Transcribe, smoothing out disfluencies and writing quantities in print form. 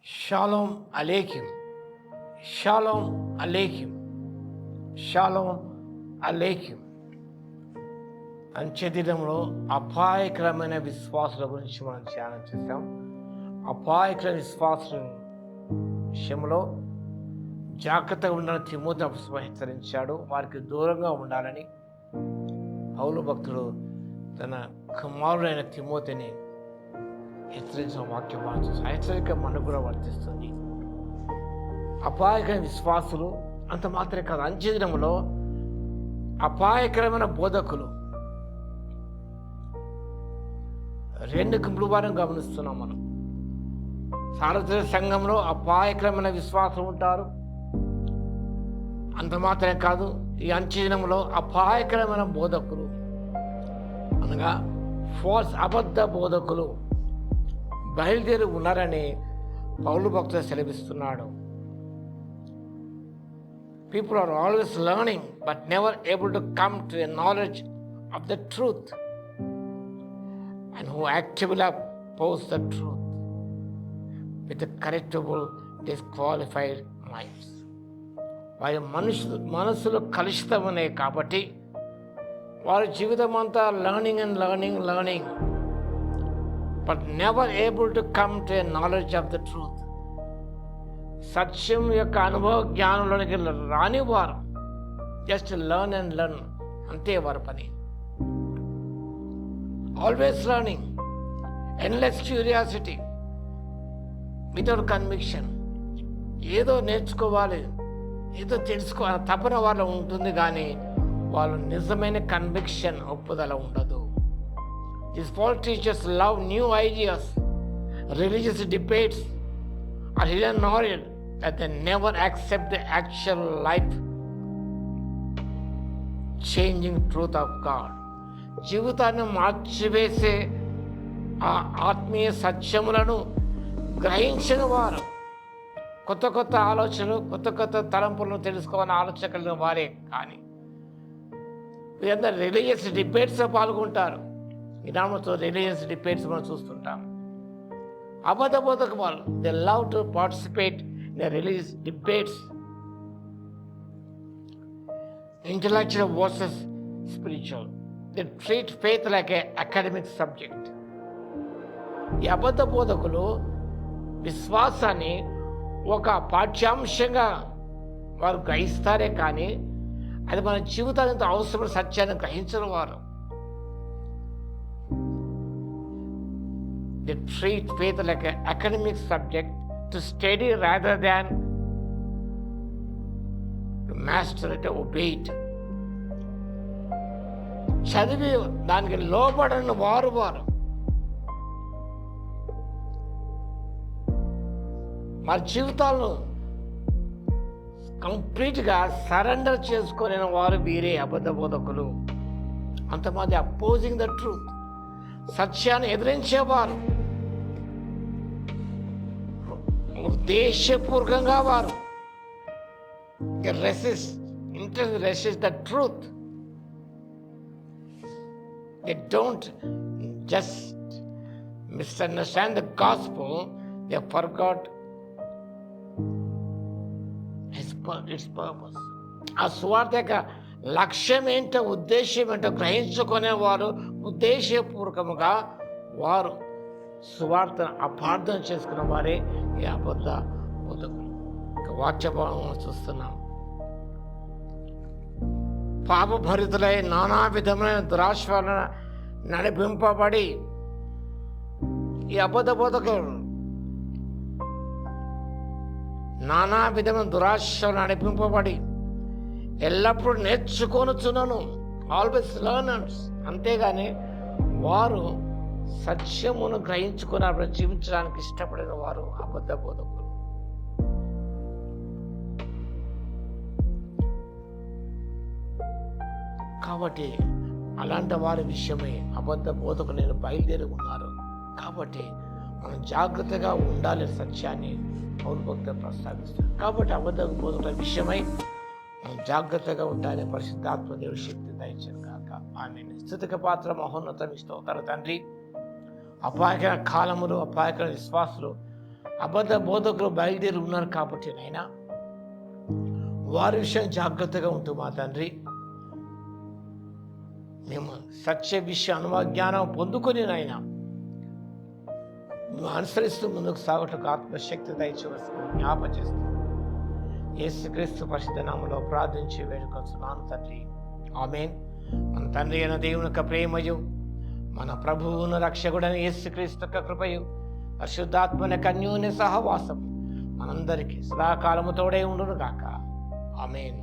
Shalom అలేకిం, షాలోమ్ అలేకిం, షాలోమ్ అలేకిం. అంత్యదినంలో అపాయకరమైన విశ్వాసుల గురించి మనం ధ్యానం చేస్తాం. అపాయకర విశ్వాసుల విషయంలో జాగ్రత్తగా ఉండాలని తిమోతి అపొస్తలుడు హెచ్చరించాడు. వారికి దూరంగా ఉండాలని పౌలు భక్తుడు తన కుమారుడైన తిమోతిని హెచ్చరించిన వాక్యం ఆ హెచ్చరిక మనకు కూడా వర్తిస్తుంది. అపాయకర విశ్వాసులు అంత మాత్రమే కాదు, అంత్యదినంలో అపాయకరమైన బోధకులు రెండు గుంపుల వారిని గమనిస్తున్నాం మనం. సార్వత్రిక సంఘంలో అపాయకరమైన విశ్వాసులు ఉంటారు. అంత మాత్రమే కాదు, ఈ అంత్యదినంలో అపాయకరమైన బోధకులు అనగా ఫాల్స్ అబద్ధ బోధకులు బయలుదేరి ఉన్నారని పౌలు భక్తులు సెలవిస్తున్నాడు. People are always learning but never able to come to a knowledge of the truth, and who actively oppose the truth with the correctable disqualified minds. వారి మనసులు కలుషితమనే కాబట్టి వారి జీవితం అంతా learning but never able to come to a knowledge of the truth. సత్యం యొక్క అనుభవ జ్ఞానంలోనికి రాని వారు జస్ట్ లర్న్ అంతే వారి పని. Always learning, endless curiosity without conviction. ఏదో నేర్చుకోవాలి, ఏదో తెలుసుకోవాలి తపన వాళ్ళు ఉంటుంది, కానీ వాళ్ళు నిజమైన కన్విక్షన్ ఒప్పుదల ఉండదు. These false teachers love new ideas, religious debates, or hidden knowledge that they never accept the actual life changing truth of God. జీవితాన్ని మార్చివేసే ఆ ఆత్మీయ సత్యములను గ్రహించిన వారు, కొత్త ఆలోచనలు, కొత్త తలంపులను తెలుసుకోవాలని ఆలోచన కలిగిన వారే. కానీ వీరందరూ రిలీజియస్ డిబేట్స్లో పాల్గొంటారు. ఈ నామంతో రిలీజియస్ డిబేట్స్ మనం చూస్తుంటాం. అబద్ధ బోధక వాళ్ళు they love to participate in religious debates, intellectual versus spiritual. They treat faith like A academic subject. ఈ అబద్ధ బోధకులు విశ్వాసాన్ని ఒక పాఠ్యాంశంగా వారు గ్రహిస్తారే కానీ అది మన జీవితానికి అవసరమైన సత్యాన్ని గ్రహించిన వారు. They treat faith like an academic subject to study rather than to master it, obey it. చదివి దానికి లోబడని వారు మన జీవితాలను కంప్లీట్గా సరెండర్ చేసుకునే వారు వీరే అబద్ధ బోధకులు. అంతమంది అపోజింగ్ ద ట్రూత్, సత్యాన్ని ఎదిరించేవారు, ఉద్దేశపూర్వకంగా వారు resist the truth. They don't just misunderstand the gospel, they forgot its purpose. ఆ సువార్త యొక్క లక్ష్యం ఏంటో, ఉద్దేశం ఏంటో గ్రహించుకునేవారు ఉద్దేశపూర్వకముగా వారు సువార్తను అపార్థం చేసుకున్న వారే ఈ అబద్ధ బోధకులు. వాక్యభావం చూస్తున్నాం. పాపభరితులై నానా విధమైన దురాశ వలన నడిపింపబడి ఈ అబద్ధ బోధకులు నానా విధమైన దురాశ నడిపింపబడి ఎల్లప్పుడూ నేర్చుకొనుచున్నాను, ఆల్వేస్ లర్నర్స్. అంతేగాని వారు సత్యమును గ్రహించుకుని అప్పుడు జీవించడానికి ఇష్టపడిన వారు అబద్ధ బోధకులు. కాబట్టి అలాంటి వారి విషయమై అబద్ధ బోధకులు నేను బయలుదేరి ఉన్నారు. కాబట్టి మనం జాగ్రత్తగా ఉండాలి సత్యాన్ని పౌలు భక్తులు ప్రస్తావిస్తారు. కాబట్టి అబద్ధ బోధకుల విషయమై జాగ్రత్తగా ఉండాలని పరిశుద్ధాత్మ దేవుడి శక్తి దయచేయను గాక. ఆమేన్. స్తుతికి పాత్ర మహోన్నతం స్తోత్రాలు తండ్రి. అపాయకర కాలములు, అపాయకర విశ్వాసులు అబద్ధ బోధకులు బయలుదేరి ఉన్నారు కాబట్టి నాయనా వారి విషయం జాగ్రత్తగా ఉంటూ మా తండ్రి మేము సత్య విషయ అనుజ్ఞానం పొందుకొని నాయన నువ్వు అనుసరిస్తూ ముందుకు సాగుటకు ఆత్మశక్తి దయచేవలసిన జ్ఞాపం చేస్తూ యేసుక్రీస్తు పరిశుద్ధ నామములో ప్రార్థించి వేడుకొస్తున్నాను తండ్రి, ఆమేన్. మన తండ్రి అయిన దేవుని యొక్క ప్రేమయు, మన ప్రభువును రక్షకుడైన యేసుక్రీస్తు యొక్క కృపయు, పరిశుద్ధాత్మని అన్యోన్య సహవాసం మనందరికీ సదాకాలము తోడే ఉండును గాక. ఆమేన్.